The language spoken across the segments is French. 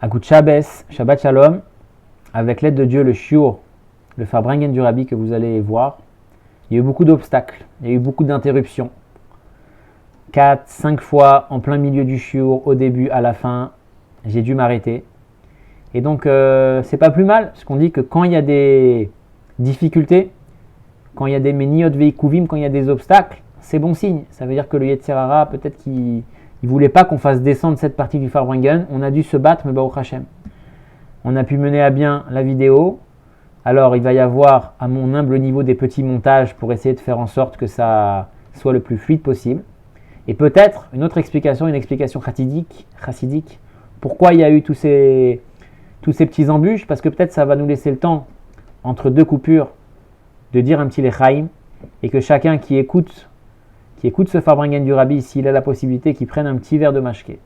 Agut Shabbos, Shabbat Shalom, avec l'aide de Dieu, le shiur, le Farbrengen du Rabbi que vous allez voir, il y a eu beaucoup d'obstacles, il y a eu beaucoup d'interruptions. 4, 5 fois en plein milieu du shiur, au début, à la fin, j'ai dû m'arrêter. Et donc, c'est pas plus mal, parce qu'on dit que quand il y a des difficultés, quand il y a des meniot veikuvim, quand il y a des obstacles, c'est bon signe. Ça veut dire que le Yetzer Hara, peut-être qu'il ne voulait pas qu'on fasse descendre cette partie du Farbrengen. On a dû se battre, mais Baruch Hashem. On a pu mener à bien la vidéo. Alors, il va y avoir, à mon humble niveau, des petits montages pour essayer de faire en sorte que ça soit le plus fluide possible. Et peut-être, une autre explication, une explication chassidique, pourquoi il y a eu tous ces petits embûches, parce que peut-être ça va nous laisser le temps, entre deux coupures, de dire un petit lechaim, et que chacun qui écoute ce Farbrengen du Rabbi, s'il a la possibilité, qu'il prenne un petit verre de mashké,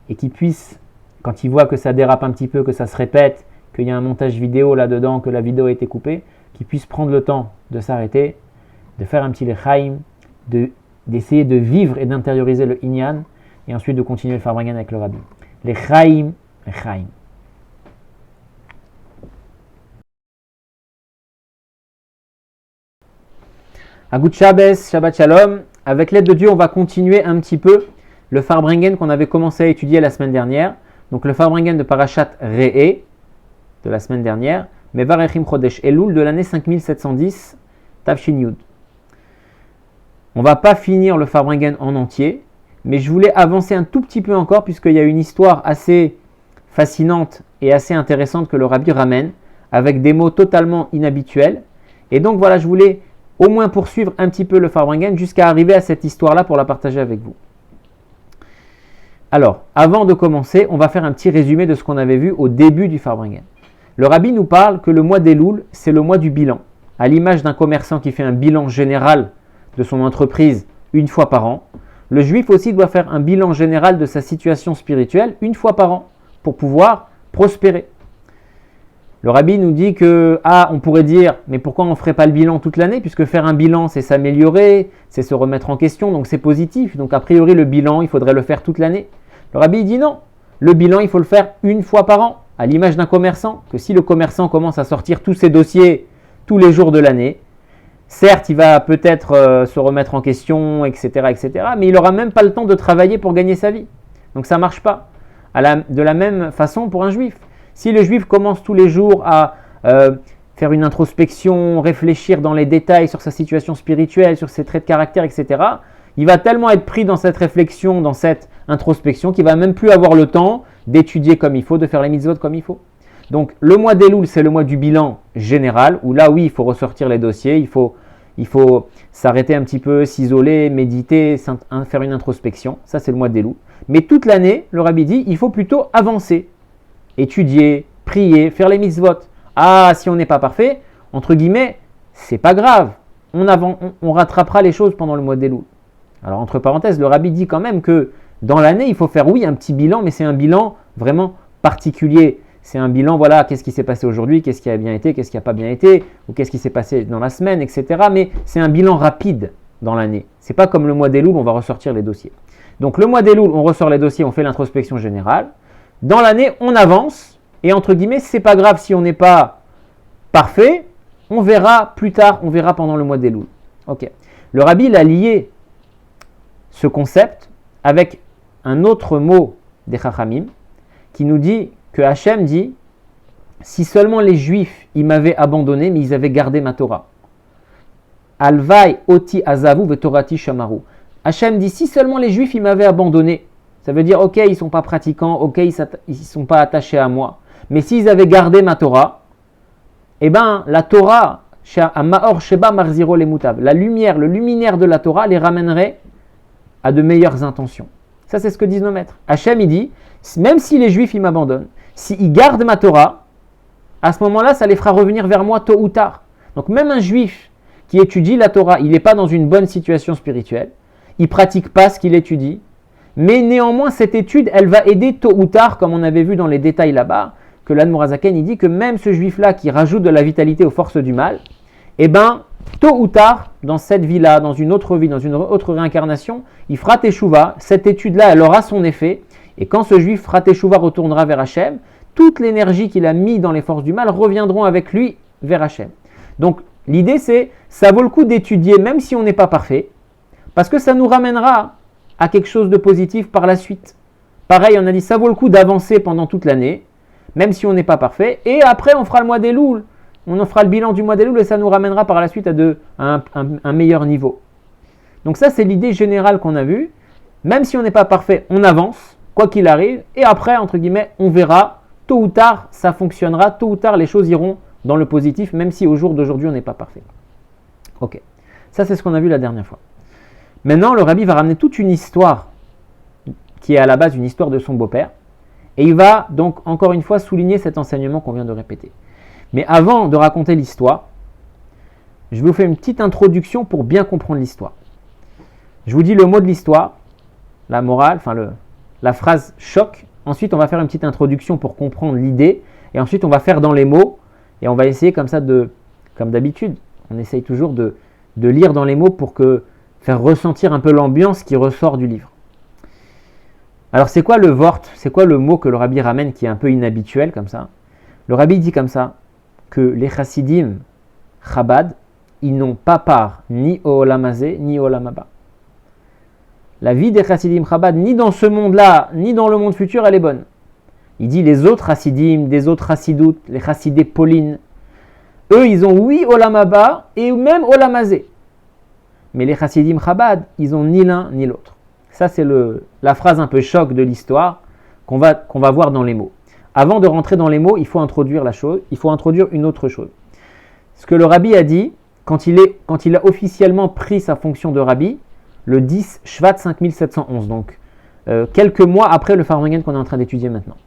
et qu'il puisse, quand il voit que ça dérape un petit peu, que ça se répète, qu'il y a un montage vidéo là-dedans, que la vidéo a été coupée, qu'il puisse prendre le temps de s'arrêter, de faire un petit lechaim, d'essayer de vivre et d'intérioriser le inyan, et ensuite de continuer le Farbrengen avec le Rabbi. Lechaim. Agut Shabbos, Shabbat Shalom, avec l'aide de Dieu, on va continuer un petit peu le Farbrengen qu'on avait commencé à étudier la semaine dernière. Donc le Farbrengen de Parashat Re'eh de la semaine dernière, Mevarechim Chodesh Elul de l'année 5710, Tavshin Yud. On ne va pas finir le Farbrengen en entier, mais je voulais avancer un tout petit peu encore puisqu'il y a une histoire assez fascinante et assez intéressante que le Rabbi ramène, avec des mots totalement inhabituels. Et donc voilà, je voulais au moins poursuivre un petit peu le Farbrengen jusqu'à arriver à cette histoire-là pour la partager avec vous. Alors, avant de commencer, on va faire un petit résumé de ce qu'on avait vu au début du Farbrengen. Le Rabbi nous parle que le mois d'Elul, c'est le mois du bilan. À l'image d'un commerçant qui fait un bilan général de son entreprise une fois par an, le juif aussi doit faire un bilan général de sa situation spirituelle une fois par an pour pouvoir prospérer. Le Rabbi nous dit que, on pourrait dire, mais pourquoi on ne ferait pas le bilan toute l'année? Puisque faire un bilan, c'est s'améliorer, c'est se remettre en question, donc c'est positif. Donc a priori, le bilan, il faudrait le faire toute l'année. Le Rabbi dit non, le bilan, il faut le faire une fois par an, à l'image d'un commerçant, que si le commerçant commence à sortir tous ses dossiers tous les jours de l'année, certes, il va peut-être se remettre en question, etc., mais il n'aura même pas le temps de travailler pour gagner sa vie. Donc ça ne marche pas. De la même façon pour un juif. Si le juif commence tous les jours à faire une introspection, réfléchir dans les détails sur sa situation spirituelle, sur ses traits de caractère, etc., il va tellement être pris dans cette réflexion, dans cette introspection, qu'il ne va même plus avoir le temps d'étudier comme il faut, de faire les mitzvot comme il faut. Donc le mois d'Elul, c'est le mois du bilan général, où là, oui, il faut ressortir les dossiers, il faut s'arrêter un petit peu, s'isoler, méditer, faire une introspection. Ça, c'est le mois d'Elul. Mais toute l'année, le Rabbi dit, il faut plutôt avancer. Étudier, prier, faire les mitzvot. Si on n'est pas parfait, entre guillemets, c'est pas grave. On rattrapera les choses pendant le mois d'Elul. Alors, entre parenthèses, le Rabbi dit quand même que dans l'année, il faut faire, oui, un petit bilan, mais c'est un bilan vraiment particulier. C'est un bilan, voilà, qu'est-ce qui s'est passé aujourd'hui, qu'est-ce qui a bien été, qu'est-ce qui n'a pas bien été, ou qu'est-ce qui s'est passé dans la semaine, etc. Mais c'est un bilan rapide dans l'année. C'est pas comme le mois d'Elul, on va ressortir les dossiers. Donc, le mois d'Elul, on ressort les dossiers, on fait l'introspection générale. Dans l'année, on avance, et entre guillemets, c'est pas grave si on n'est pas parfait, on verra plus tard, on verra pendant le mois d'Elul. Ok. Le Rabbi, il a lié ce concept avec un autre mot des Chachamim, qui nous dit que Hachem dit, si seulement les Juifs, ils m'avaient abandonné, mais ils avaient gardé ma Torah. Alvai oti azavu vetorati shamaru. Hachem dit, si seulement les Juifs, ils m'avaient abandonné, ça veut dire, ok, ils ne sont pas pratiquants, ok, ils ne sont pas attachés à moi. Mais s'ils avaient gardé ma Torah, eh bien, la Torah, à Maor Sheba Marziro les Mutav, la lumière, le luminaire de la Torah les ramènerait à de meilleures intentions. Ça, c'est ce que disent nos maîtres. Hachem, il dit, même si les Juifs, ils m'abandonnent, s'ils gardent ma Torah, à ce moment-là, ça les fera revenir vers moi tôt ou tard. Donc, même un Juif qui étudie la Torah, il n'est pas dans une bonne situation spirituelle, il ne pratique pas ce qu'il étudie, mais néanmoins, cette étude, elle va aider tôt ou tard, comme on avait vu dans les détails là-bas, que l'Admorazaken, il dit que même ce juif-là qui rajoute de la vitalité aux forces du mal, eh bien, tôt ou tard, dans cette vie-là, dans une autre vie, dans une autre réincarnation, il fera teshuva. Cette étude-là, elle aura son effet. Et quand ce juif fera teshuva, retournera vers Hachem, toute l'énergie qu'il a mis dans les forces du mal reviendront avec lui vers Hachem. Donc l'idée c'est, ça vaut le coup d'étudier même si on n'est pas parfait, parce que ça nous ramènera à quelque chose de positif par la suite. Pareil, on a dit ça vaut le coup d'avancer pendant toute l'année, même si on n'est pas parfait, et après on fera le mois d'Elul, on en fera le bilan du mois d'Elul et ça nous ramènera par la suite à un meilleur niveau. Donc ça c'est l'idée générale qu'on a vue, même si on n'est pas parfait, on avance, quoi qu'il arrive, et après, entre guillemets, on verra, tôt ou tard ça fonctionnera, tôt ou tard les choses iront dans le positif, même si au jour d'aujourd'hui on n'est pas parfait. Ok, ça c'est ce qu'on a vu la dernière fois. Maintenant le Rabbi va ramener toute une histoire qui est à la base une histoire de son beau-père, et il va donc encore une fois souligner cet enseignement qu'on vient de répéter. Mais avant de raconter l'histoire, je vous fais une petite introduction pour bien comprendre l'histoire. Je vous dis le mot de l'histoire, la morale, enfin la phrase choc. Ensuite, on va faire une petite introduction pour comprendre l'idée, et ensuite on va faire dans les mots, et on va essayer comme ça comme d'habitude, on essaye toujours de lire dans les mots pour faire ressentir un peu l'ambiance qui ressort du livre. Alors c'est quoi le vort, c'est quoi le mot que le Rabbi ramène qui est un peu inhabituel comme ça? Le Rabbi dit comme ça que les chassidim Chabad, ils n'ont pas part ni au Olam Hazé, ni au Olam Haba. La vie des chassidim Chabad, ni dans ce monde-là, ni dans le monde futur, elle est bonne. Il dit les autres chassidim, des autres chassidoutes, les chassidés Pauline, eux ils ont oui Olam Haba et même Olam Hazé. Mais les chassidim Chabad, ils ont ni l'un ni l'autre. Ça c'est la phrase un peu choc de l'histoire qu'on va voir dans les mots. Avant de rentrer dans les mots, il faut introduire la chose, il faut introduire une autre chose. Ce que le Rabbi a dit, quand il a officiellement pris sa fonction de Rabbi, le 10 Shvat 5711, donc quelques mois après le Farbrengen qu'on est en train d'étudier maintenant.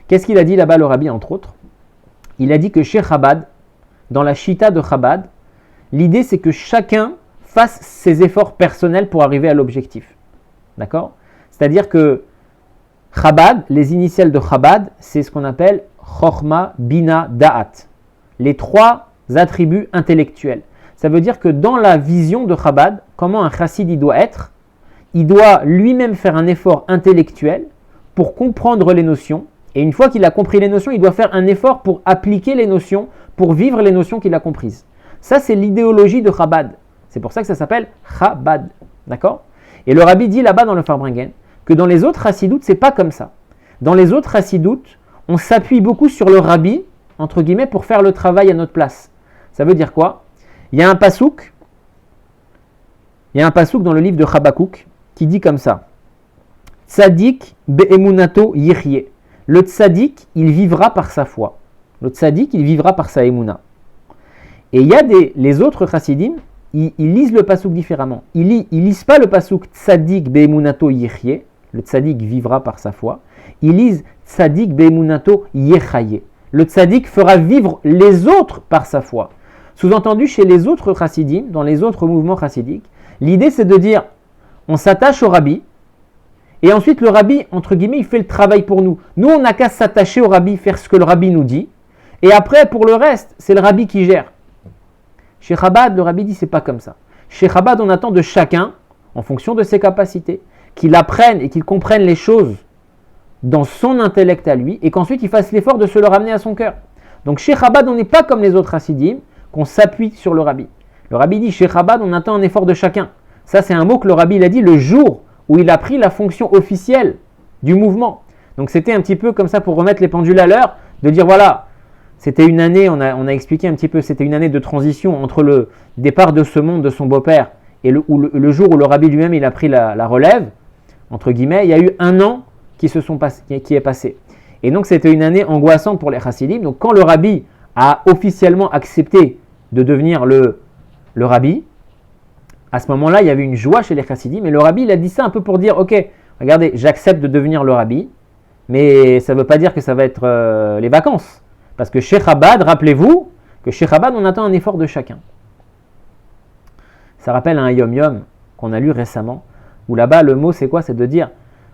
Qu'est-ce qu'il a dit là-bas le Rabbi entre autres? Il a dit que chez Chabad, dans la Shita de Chabad, l'idée c'est que chacun fasse ses efforts personnels pour arriver à l'objectif. D'accord? C'est-à-dire que Chabad, les initiales de Chabad, c'est ce qu'on appelle Chochma, Bina, Da'at. Les trois attributs intellectuels. Ça veut dire que dans la vision de Chabad, comment un chassid il doit être, il doit lui-même faire un effort intellectuel pour comprendre les notions. Et une fois qu'il a compris les notions, il doit faire un effort pour appliquer les notions, pour vivre les notions qu'il a comprises. Ça, c'est l'idéologie de Chabad. C'est pour ça que ça s'appelle Chabad. D'accord? Et le Rabbi dit là-bas dans le Farbrengen que dans les autres chassidoutes, c'est pas comme ça. Dans les autres chassidoutes, on s'appuie beaucoup sur le Rabbi, entre guillemets, pour faire le travail à notre place. Ça veut dire quoi? Il y a un pasouk dans le livre de Habakkuk qui dit comme ça: Tzadik be'emunato yirye. Le tzadik, il vivra par sa foi. Le tzadik, il vivra par sa emuna. Et il y a les autres chassidim, ils lisent le pasouk différemment. Ils lisent pas le pasouk Tzadik be'emunato yirye, le tzadik vivra par sa foi. Ils lisent Tzadik be'emunato yechaye. Le tzadik fera vivre les autres par sa foi. Sous-entendu, chez les autres chassidim, dans les autres mouvements chassidiques, l'idée c'est de dire, on s'attache au Rabbi, et ensuite le Rabbi, entre guillemets, il fait le travail pour nous. Nous, on n'a qu'à s'attacher au Rabbi, faire ce que le Rabbi nous dit, et après, pour le reste, c'est le Rabbi qui gère. Chez Chabad, le Rabbi dit, c'est pas comme ça. Chez Chabad, on attend de chacun, en fonction de ses capacités, qu'il apprenne et qu'il comprenne les choses dans son intellect à lui, et qu'ensuite il fasse l'effort de se le ramener à son cœur. Donc chez Chabad, on n'est pas comme les autres chassidim, qu'on s'appuie sur le Rabbi. Le Rabbi dit, chez Chabad, on attend un effort de chacun. Ça, c'est un mot que le Rabbi il a dit le jour où il a pris la fonction officielle du mouvement. Donc c'était un petit peu comme ça pour remettre les pendules à l'heure, de dire voilà, c'était une année, on a expliqué un petit peu, c'était une année de transition entre le départ de ce monde de son beau-père et le jour où le Rabbi lui-même il a pris la relève, entre guillemets, il y a eu un an qui est passé. Et donc c'était une année angoissante pour les chassidim. Donc quand le Rabbi a officiellement accepté de devenir le Rabbi, à ce moment-là, il y avait une joie chez les chassidim, mais le Rabbi il a dit ça un peu pour dire, ok, regardez, j'accepte de devenir le Rabbi, mais ça ne veut pas dire que ça va être les vacances. Parce que chez Chabad, rappelez-vous que chez Chabad, on attend un effort de chacun. Ça rappelle un Yom Yom qu'on a lu récemment, où là-bas, le mot c'est quoi? C'est de dire,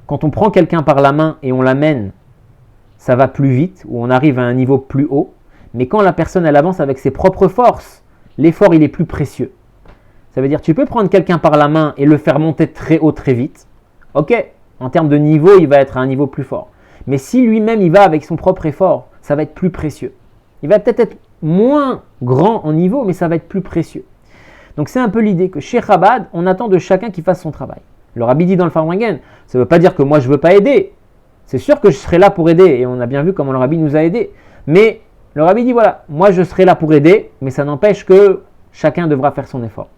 quand on prend quelqu'un par la main et on l'amène, ça va plus vite, ou on arrive à un niveau plus haut, mais quand la personne elle avance avec ses propres forces, l'effort il est plus précieux. Ça veut dire tu peux prendre quelqu'un par la main et le faire monter très haut très vite. Ok, en termes de niveau, il va être à un niveau plus fort. Mais si lui-même il va avec son propre effort, ça va être plus précieux. Il va peut-être être moins grand en niveau, mais ça va être plus précieux. Donc c'est un peu l'idée que chez Chabad, on attend de chacun qu'il fasse son travail. Le Rabbi dit dans le Farbrengen, ça ne veut pas dire que moi je ne veux pas aider. C'est sûr que je serai là pour aider, et on a bien vu comment le Rabbi nous a aidés. Mais le Rabbi dit voilà, moi je serai là pour aider, mais ça n'empêche que chacun devra faire son effort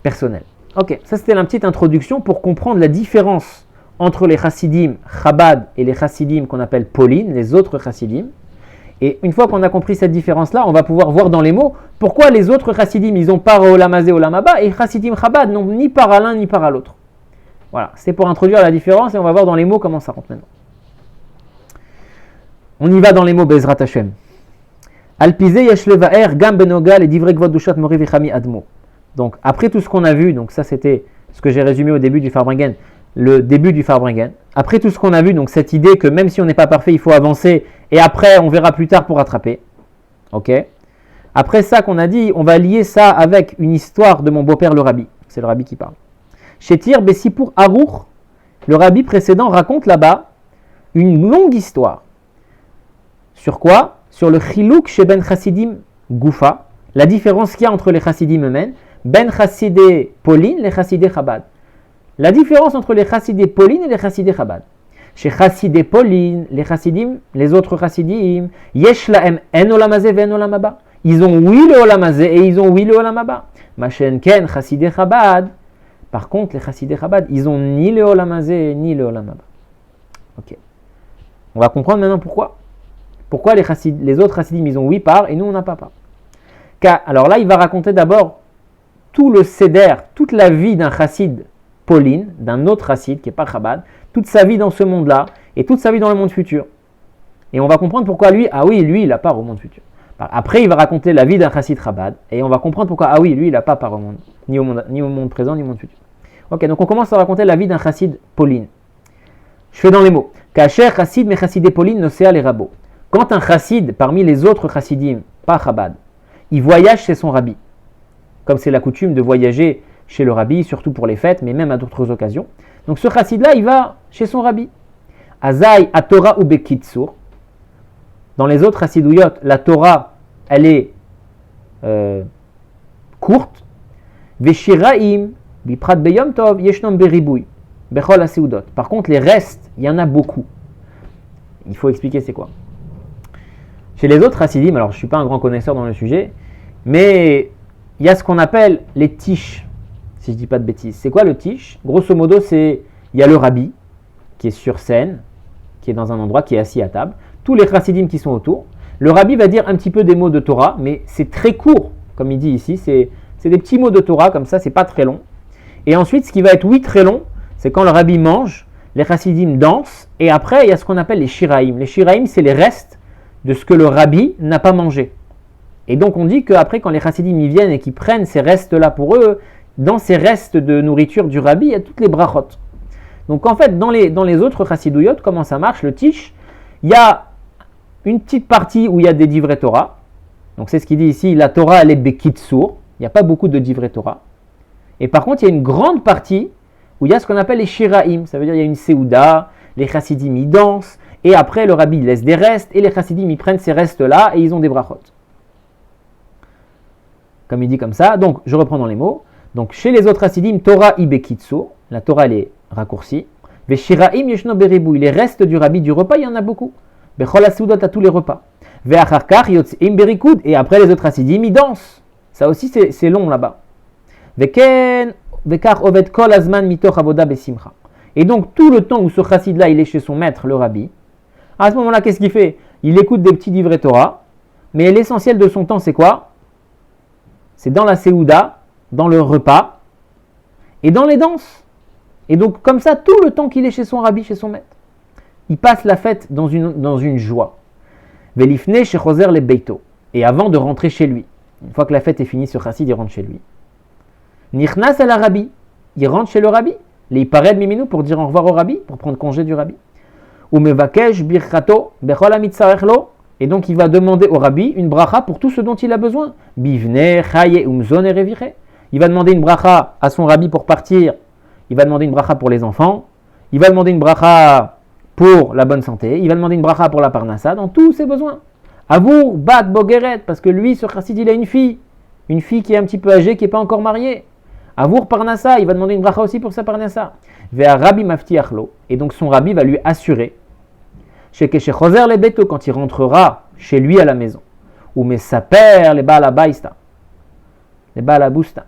personnel. Ok, ça c'était la petite introduction pour comprendre la différence entre les chassidim Chabad et les chassidim qu'on appelle Pauline, les autres chassidim. Et une fois qu'on a compris cette différence-là, on va pouvoir voir dans les mots pourquoi les autres chassidim, ils ont part au Olam Hazé, Olam Haba, et chassidim Chabad n'ont ni part à l'un ni part à l'autre. Voilà, c'est pour introduire la différence et on va voir dans les mots comment ça rentre maintenant. On y va dans les mots Bezrat Hashem. Alpizé yesh levaer gam benogal et divrei kvod dushat mori vichami admo. Donc après tout ce qu'on a vu, donc ça c'était ce que j'ai résumé au début du Farbrengen, le début du Farbrengen. Après tout ce qu'on a vu, donc cette idée que même si on n'est pas parfait, il faut avancer et après on verra plus tard pour rattraper. Ok. Après ça qu'on a dit, on va lier ça avec une histoire de mon beau-père le Rabbi. C'est le Rabbi qui parle. Shetir Bessipur Aruch, le Rabbi précédent raconte là-bas une longue histoire. Sur quoi? Sur le Chilouk chez Ben Chassidim Goufa, la différence qu'il y a entre les Chassidim eux-mêmes, Ben Chassidé Pauline, les Chassidé Chabad. La différence entre les Chassidé Pauline et les Chassidé Chabad. Chez Chassidé Pauline, les Chassidim, les autres Chassidim, Yesh lahem en olam hazé ve'en olam haba. Ils ont oui le olam hazé et ils ont oui le olam haba. Machen ken Chassidé Chabad. Par contre, les Chassidé Chabad, ils ont ni le olam hazé ni le olam haba. Ok. On va comprendre maintenant pourquoi. Pourquoi les autres Chassidim, ils ont 8 parts et nous, on n'a pas part. Car, alors là, il va raconter d'abord tout le Seder, toute la vie d'un Chassid Pauline, d'un autre Chassid qui n'est pas Chabad, toute sa vie dans ce monde-là et toute sa vie dans le monde futur. Et on va comprendre pourquoi lui, il a part au monde futur. Après, il va raconter la vie d'un Chassid Chabad et on va comprendre pourquoi, lui, il n'a pas part au monde, ni au monde présent, ni au monde futur. Ok, donc on commence à raconter la vie d'un Chassid Pauline. Je fais dans les mots. Kacher Chassid mais Chassidé Pauline nosea les rabbos. Quand un chassid, parmi les autres chassidim, pas Chabad, il voyage chez son rabbi, comme c'est la coutume de voyager chez le rabbi, surtout pour les fêtes, mais même à d'autres occasions. Donc ce chassid-là, il va chez son rabbi. Azaï a Torah ou Bekitsur. Dans les autres chassidouyot, la Torah, elle est courte. Veshiraim, biprat beyom tov, yeshnom beribouy, bechol aseudot. Par contre, les restes, il y en a beaucoup. Il faut expliquer c'est quoi. Chez les autres chassidim, alors je ne suis pas un grand connaisseur dans le sujet, mais il y a ce qu'on appelle les tiches, si je ne dis pas de bêtises. C'est quoi le tiche? Grosso modo, il y a le rabbi qui est sur scène, qui est dans un endroit, qui est assis à table, tous les chassidim qui sont autour. Le rabbi va dire un petit peu des mots de Torah, mais c'est très court, comme il dit ici, c'est des petits mots de Torah, comme ça, c'est pas très long. Et ensuite, ce qui va être, très long, c'est quand le rabbi mange, les chassidim dansent, et après, il y a ce qu'on appelle les shiraim. Les shiraim, c'est les restes de ce que le rabbi n'a pas mangé. Et donc on dit qu'après quand les chassidim y viennent et qu'ils prennent ces restes-là pour eux, dans ces restes de nourriture du rabbi, il y a toutes les brachot. Donc en fait, dans les autres chassidouyot, comment ça marche, le tiche, il y a une petite partie où il y a des divrei Torah. Donc c'est ce qu'il dit ici, la Torah elle est bekitsur, il n'y a pas beaucoup de divrei Torah. Et par contre, il y a une grande partie où il y a ce qu'on appelle les shiraim, ça veut dire il y a une seouda, les chassidim y dansent, et après, le rabbi laisse des restes, et les chassidim, ils prennent ces restes-là, et ils ont des brachot. Comme il dit comme ça, donc je reprends dans les mots. Donc chez les autres chassidim, Torah ibekitsu, la Torah elle est raccourcie. Veshiraim yeshno beribouy, les restes du rabbi du repas, il y en a beaucoup. Bechol asudot à tous les repas. Ve'acharkar yotzim berikud, et après les autres chassidim, ils dansent. Ça aussi c'est long là-bas. Veken vekar oved kol azman mitoch avoda besimcha. Et donc tout le temps où ce chassid-là, il est chez son maître, le rabbi, à ce moment-là, qu'est-ce qu'il fait? Il écoute des petits divrei Torah, mais l'essentiel de son temps, c'est quoi? C'est dans la seouda, dans le repas, et dans les danses. Et donc, comme ça, tout le temps qu'il est chez son rabbi, chez son maître, il passe la fête dans une joie. Velifne shechoser le beito. Et avant de rentrer chez lui, une fois que la fête est finie, ce chassid, il rentre chez lui. Nichnas el rabbi, il rentre chez le rabbi. Les pared miminu pour dire au revoir au rabbi, pour prendre congé du rabbi. Umevakesh birchato bechol hamitzarech lo, et donc il va demander au rabbi une bracha pour tout ce dont il a besoin. Bivne chaye umzon ereviche. Il va demander une bracha à son rabbi pour partir. Il va demander une bracha pour les enfants. Il va demander une bracha pour la bonne santé, il va demander une bracha pour la parnassa dans tous ses besoins. Avour, bat, bogeret, parce que lui, ce chassid, il a une fille qui est un petit peu âgée, qui n'est pas encore mariée. Avour parnassa, il va demander une bracha aussi pour sa parnassa. Vea rabbi maftiachlo, et donc son rabbi va lui assurer, chez Keshechoser le beto, quand il rentrera chez lui à la maison, ou mais sa père, les baalabaista, les baalabusta,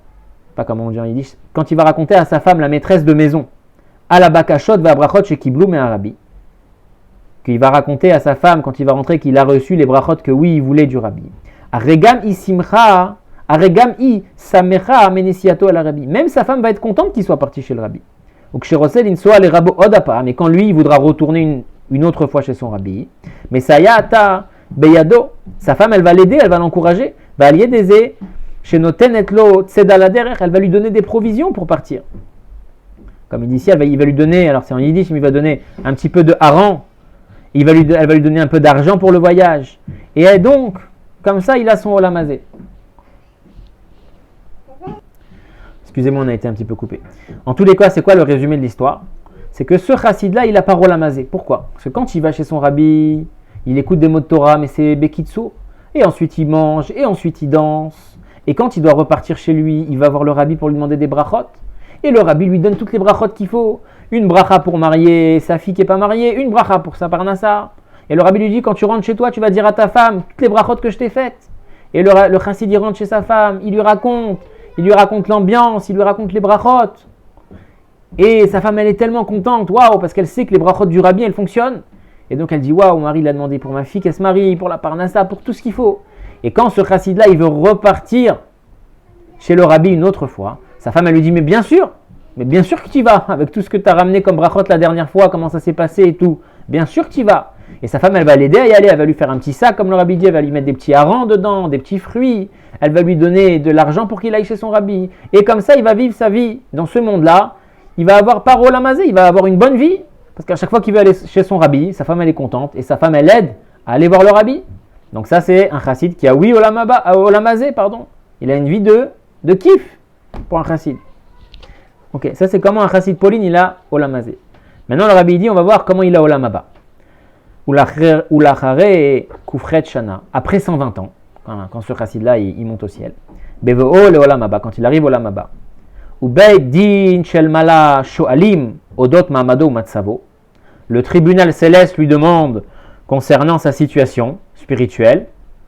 pas comme on dit en yiddish, quand il va raconter à sa femme, la maîtresse de maison, à la bakashot va brachot chez Kiblou mais rabbi, qu'il va raconter à sa femme quand il va rentrer qu'il a reçu les brachot que oui, il voulait du rabbi. Aregam isimcha, aregam i samecha amenesiato à la rabbi. Même sa femme va être contente qu'il soit parti chez le rabbi. Ou ksherosel insoa les rabo odapa, mais quand lui il voudra retourner une autre fois chez son rabbi, mais sayata beyado, sa femme elle va l'aider, elle va l'encourager, va allier des chez noten etlo tzedalader, elle va lui donner des provisions pour partir. Comme il dit ici, il va lui donner, alors c'est en yiddish, mais il va donner un petit peu de haran, elle va lui donner un peu d'argent pour le voyage. Et donc, comme ça, il a son olamazé. Excusez-moi, on a été un petit peu coupé. En tous les cas, c'est quoi le résumé de l'histoire? C'est que ce chassid-là, il n'a pas olamazé. Pourquoi? Parce que quand il va chez son rabbi, il écoute des mots de Torah, mais c'est bekitsu. Et ensuite, il mange, et ensuite, il danse. Et quand il doit repartir chez lui, il va voir le rabbi pour lui demander des brachot. Et le rabbi lui donne toutes les brachot qu'il faut. Une bracha pour marier sa fille qui n'est pas mariée, une bracha pour sa parnassa. Et le rabbi lui dit, quand tu rentres chez toi, tu vas dire à ta femme toutes les brachot que je t'ai faites. Et le chassid, il rentre chez sa femme, il lui raconte l'ambiance, il lui raconte les brachot. Et sa femme, elle est tellement contente, waouh, parce qu'elle sait que les brachot du rabbi, elles fonctionnent. Et donc elle dit, waouh, mon mari l'a demandé pour ma fille qu'elle se marie, pour la parnassa, pour tout ce qu'il faut. Et quand ce chassid-là, il veut repartir chez le rabbi une autre fois, sa femme, elle lui dit, mais bien sûr que tu y vas, avec tout ce que tu as ramené comme brachot la dernière fois, comment ça s'est passé et tout. Bien sûr que tu y vas. Et sa femme, elle va l'aider à y aller, elle va lui faire un petit sac, comme le rabbi dit, elle va lui mettre des petits harengs dedans, des petits fruits, elle va lui donner de l'argent pour qu'il aille chez son rabbi. Et comme ça, il va vivre sa vie dans ce monde-là, il va avoir par olamazé, il va avoir une bonne vie, parce qu'à chaque fois qu'il veut aller chez son rabbi, sa femme, elle est contente, et sa femme, elle aide à aller voir le rabbi. Donc ça, c'est un chassid qui a oui olamazé, pardon. Il a une vie de kiff pour un chassid. Ok, ça c'est comment un chassid Pauline il a olamazé. Maintenant le rabbi dit, on va voir comment il a olamaba. Ulachare kufret shana, après 120 ans, quand ce chassid là il monte au ciel. Bevo le olamaba, quand il arrive au olamaba. Ubei din shel mala shoalim odot mamado matsavo. Le tribunal céleste lui demande concernant sa situation spirituelle.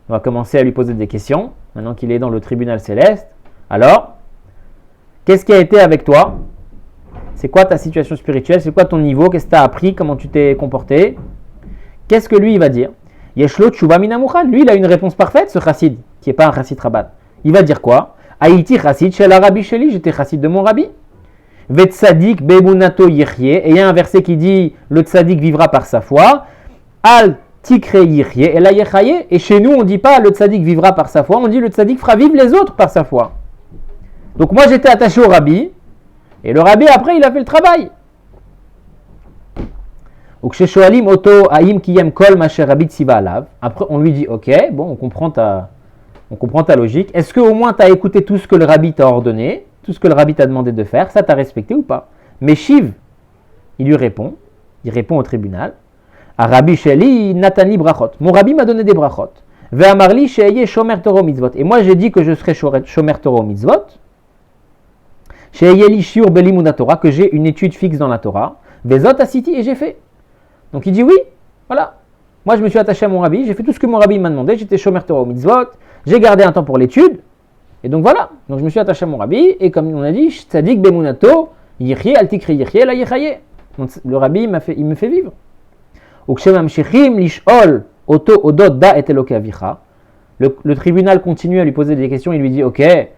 On va commencer à lui poser des questions maintenant qu'il est dans le tribunal céleste. Alors, qu'est-ce qui a été avec toi? C'est quoi ta situation spirituelle? C'est quoi ton niveau? Qu'est-ce que tu as appris? Comment tu t'es comporté? Qu'est-ce que lui, il va dire? Yeshlo tshuva minamuchad. Lui, il a une réponse parfaite, ce chassid, qui n'est pas un chassid rabat. Il va dire quoi? Haïti chassid shel arabi sheli. J'étais chassid de mon rabbi. Vet tzadik be'emunato yichye. Et il y a un verset qui dit, le tzadik vivra par sa foi. Al tikre yichye et la yechaye. Et chez nous, on ne dit pas le tzadik vivra par sa foi, on dit le tzadik fera vivre les autres par sa foi. Donc moi j'étais attaché au rabbi, et le rabbi après il a fait le travail. Après on lui dit ok, bon on comprend ta logique, est-ce que au moins tu as écouté tout ce que le rabbi t'a ordonné, tout ce que le rabbi t'a demandé de faire, ça t'a respecté ou pas? Mais Shiv, il répond au tribunal, à Rabbi Sheli Natani brachot, mon rabbi m'a donné des brachot, ve'amarli she'eye shomer Torah mitzvot, et moi j'ai dit que je serai shomer Torah mitzvot, she'eye shiur belimuna Torah, que j'ai une étude fixe dans la Torah, ve'zot asiti, et j'ai fait. Donc il dit oui, voilà, moi je me suis attaché à mon rabbi, j'ai fait tout ce que mon rabbi m'a demandé, j'étais shomer Torah mitzvot, j'ai gardé un temps pour l'étude, et donc voilà, donc je me suis attaché à mon rabbi, et comme on a dit, tzadik bemunato, yichye al tikri yichye la yechaye. Donc le rabbi il me fait vivre. Le tribunal continue à lui poser des questions, il lui dit ok, tu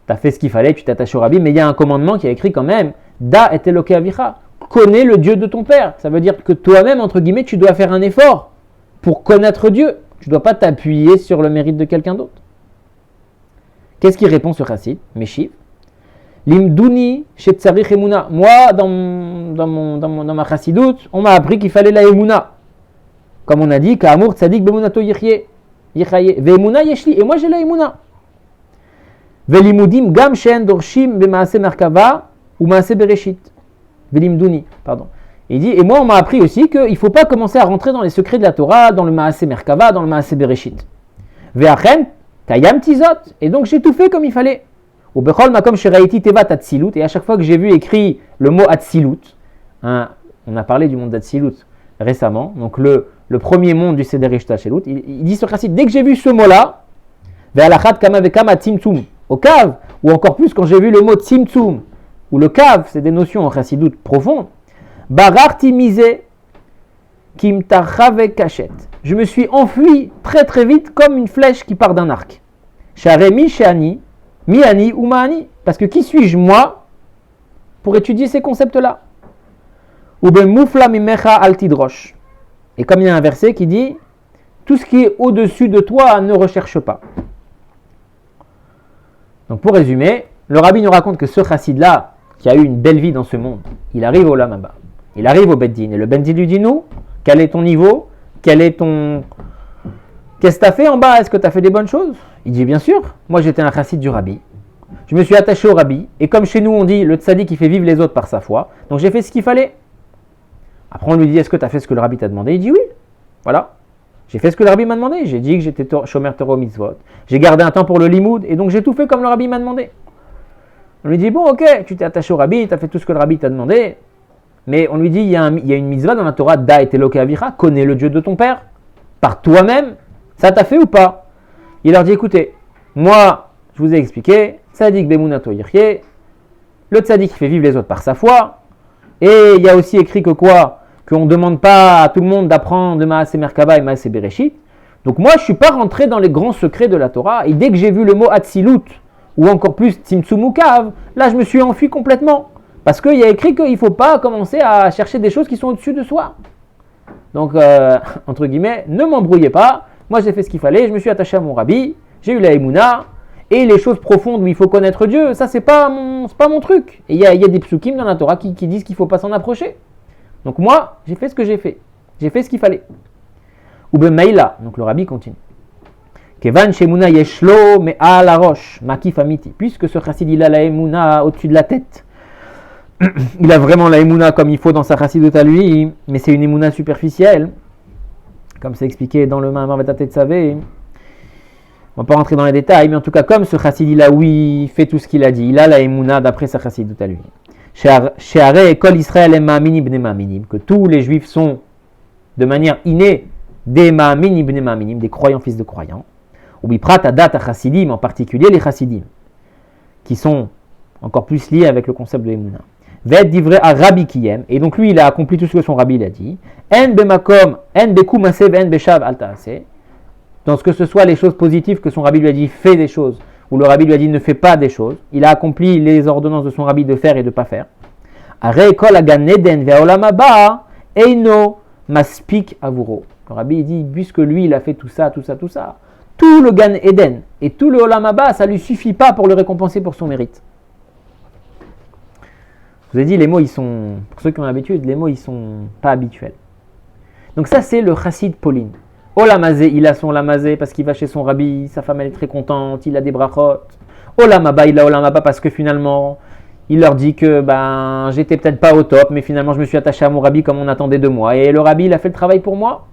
as fait ce qu'il fallait, tu t'attaches au rabbi, mais il y a un commandement qui a écrit quand même, Da et eloke avicha, connais le Dieu de ton père. Ça veut dire que toi-même, entre guillemets, tu dois faire un effort pour connaître Dieu. Tu ne dois pas t'appuyer sur le mérite de quelqu'un d'autre. Qu'est-ce qu'il répond ce chassid, Meshiv? Limduni shetzarich emuna. Moi, dans ma chassidoute, on m'a appris qu'il fallait la emuna. Comme on a dit, ka'amur tzadik bemunato yichye. Ve'emuna yeshli. Et moi, j'ai la emuna. Ve'limudim gam she'en dorshim be'maase merkava ou maase bereshit. Ve'limduni, pardon. Il dit, et moi on m'a appris aussi qu'il ne faut pas commencer à rentrer dans les secrets de la Torah, dans le Maaseh Merkava, dans le Maaseh Bereshit. Ve'achen, tayam tizot. Et donc j'ai tout fait comme il fallait. Ou bechol makom sheraiti tevat atzilut. Et à chaque fois que j'ai vu écrit le mot atzilut, hein, on a parlé du monde d'atzilut récemment, donc le premier monde du Seder Ishtachelut, il dit sur Chassid, dès que j'ai vu ce mot-là, ve'alachat kama vekama tzimtzum, au cave, ou encore plus quand j'ai vu le mot tzimtzum, ou le cave, c'est des notions en Chassidut profondes, bararti mise kimtachave kachet. Je me suis enfui très très vite comme une flèche qui part d'un arc. Sharemi sheani, miani ou maani. Parce que qui suis-je moi pour étudier ces concepts-là? Ou ben moufla mimecha altidrosh. Et comme il y a un verset qui dit, tout ce qui est au-dessus de toi ne recherche pas. Donc pour résumer, le rabbi nous raconte que ce chassid-là, qui a eu une belle vie dans ce monde, il arrive au Lamaba, il arrive au Beddin, et le Beddin lui dit, nous, quel est ton niveau? Qu'est-ce que tu as fait en bas? Est-ce que tu as fait des bonnes choses? Il dit, bien sûr, moi j'étais un chassid du rabbi, je me suis attaché au rabbi, et comme chez nous on dit, le tzaddik qui fait vivre les autres par sa foi, donc j'ai fait ce qu'il fallait. Après on lui dit, est-ce que tu as fait ce que le rabbi t'a demandé? Il dit oui, voilà. J'ai fait ce que le rabbi m'a demandé, j'ai dit que j'étais shomer Torah mitzvot, j'ai gardé un temps pour le limoud, et donc j'ai tout fait comme le rabbi m'a demandé. On lui dit, bon ok, tu t'es attaché au rabbi, tu as fait tout ce que le rabbi t'a demandé, mais on lui dit, il y a une mitzvah dans la Torah, da et eloke avicha, connais le Dieu de ton père, par toi-même, ça t'a fait ou pas? Il leur dit, écoutez, moi, je vous ai expliqué, tzadik bemunato yirye, le tzadik qui fait vivre les autres par sa foi, et il y a aussi écrit que quoi? Qu'on ne demande pas à tout le monde d'apprendre de Maaseh Merkava et Maaseh Bereshit. Donc moi, je ne suis pas rentré dans les grands secrets de la Torah, et dès que j'ai vu le mot Atzilut, ou encore plus Tzimtzum ou Kav, là je me suis enfui complètement. Parce qu'il y a écrit qu'il ne faut pas commencer à chercher des choses qui sont au-dessus de soi. Donc, entre guillemets, ne m'embrouillez pas, moi j'ai fait ce qu'il fallait, je me suis attaché à mon rabbi, j'ai eu la Emouna, et les choses profondes où il faut connaître Dieu, ça c'est pas mon truc. Et il y a des psukim dans la Torah qui disent qu'il ne faut pas s'en approcher. Donc moi, j'ai fait ce que j'ai fait ce qu'il fallait. Ou ben Maïla, donc le rabbi continue. Kevan shemuna yeshlo me'al harosh, makif amiti. Puisque ce chassid il a la Emouna au-dessus de la tête. Il a vraiment la Emouna comme il faut dans sa chassidut à lui, mais c'est une Emouna superficielle. Comme c'est expliqué dans le Ma'amar Vetate Tzavé. On ne va pas rentrer dans les détails, mais en tout cas, comme ce chassid il a, oui, fait tout ce qu'il a dit, il a la Emouna d'après sa chassidut à lui. She'arei ekol Israël ma'aminim bnei ma'aminim, que tous les juifs sont de manière innée des ma'aminim bnei ma'aminim, des croyants fils de croyants. Ou biprat adat chassidim, en particulier les chassidim, qui sont encore plus liés avec le concept de Emouna. Ved divrei à Rabbi Kiyem, et donc lui il a accompli tout ce que son rabbi il a dit. En bemakom, en bekum aseh, en beshav al ta'aseh. Dans ce que ce soit les choses positives que son rabbi lui a dit, fais des choses, ou le rabbi lui a dit, ne fais pas des choses. Il a accompli les ordonnances de son rabbi de faire et de ne pas faire. Arei kol hagan eden ve'olam haba, eino maspik avuro. Le rabbi il dit, puisque lui il a fait tout ça, tout le Gan Eden et tout le Olam Haba, ça ne lui suffit pas pour le récompenser pour son mérite. Je vous ai dit, les mots, ils sont, pour ceux qui ont l'habitude, les mots, ils sont pas habituels. Donc ça, c'est le chassid Pauline. Olamazé, il a son Olamazé parce qu'il va chez son rabbi, sa femme, elle est très contente, il a des brachot. Olam Haba, il a Olam Haba parce que finalement, il leur dit que j'étais peut-être pas au top, mais finalement, je me suis attaché à mon rabbi comme on attendait de moi. Et le rabbi, il a fait le travail pour moi.